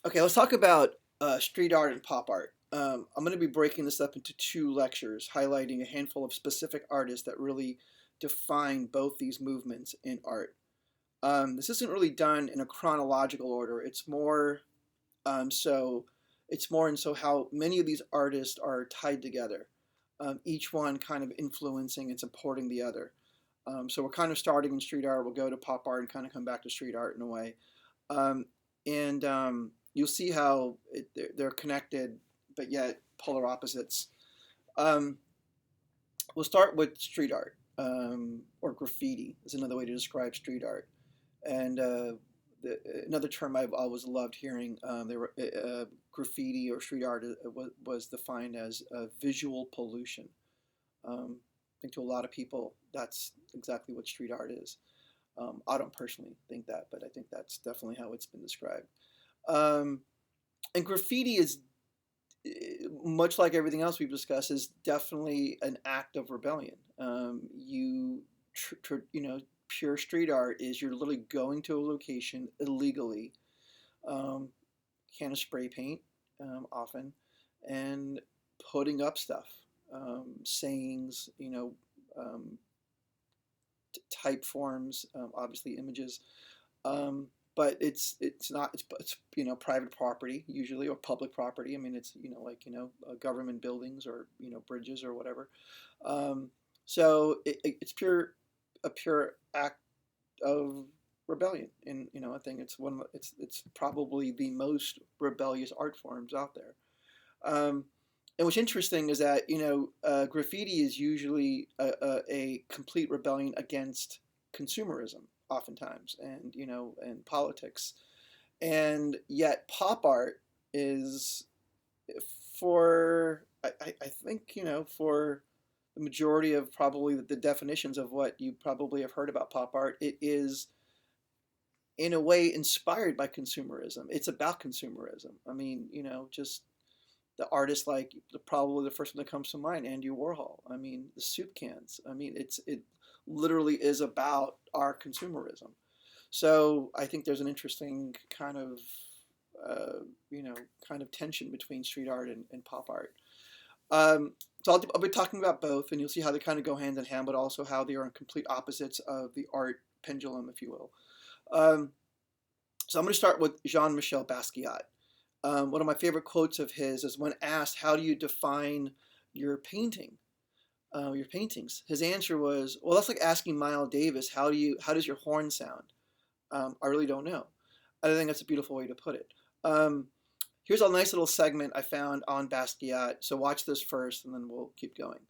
Okay, let's talk about street art and pop art. I'm going to be breaking this up into two lectures, highlighting a handful of specific artists that really define both these movements in art. This isn't really done in a chronological order. So it's more in so how many of these artists are tied together, each one kind of influencing and supporting the other. So we're kind of starting in street art. We'll go to pop art and kind of come back to street art in a way. Um, and you'll see how they're connected, but yet polar opposites. Um, we'll start with street art, or graffiti is another way to describe street art. And another term I've always loved hearing, graffiti or street art was defined as visual pollution. I think to a lot of people, that's exactly what street art is. I don't personally think that, but I think that's definitely how it's been described. Um, and graffiti is much like everything else we've discussed, is definitely an act of rebellion. Pure street art is you're literally going to a location illegally, um, can of spray paint, often, and putting up stuff, sayings, type forms, obviously images. Um, but it's not it's private property usually, or public property. I mean, it's government buildings, or bridges or whatever. Um, so it's a pure act of rebellion, and I think it's probably the most rebellious art forms out there. And what's interesting is that graffiti is usually a complete rebellion against consumerism, oftentimes, and politics. And yet, pop art is, for I think, for the majority of probably the definitions of what you probably have heard about pop art, it is in a way inspired by consumerism. It's about consumerism. I mean, just the artists, like probably the first one that comes to mind, Andy Warhol. I mean, the soup cans. I mean, it literally is about our consumerism. So I think there's an interesting kind of kind of tension between street art and pop art. So I'll be talking about both, and you'll see how they kind of go hand in hand, but also how they are complete opposites of the art pendulum, if you will. Um, so I'm going to start with Jean-Michel Basquiat. One of my favorite quotes of his is when asked, "How do you define your painting, your paintings?" His answer was, "Well, that's like asking Miles Davis, how does your horn sound?" I really don't know. I think that's a beautiful way to put it. Here's a nice little segment I found on Basquiat. So watch this first, and then we'll keep going.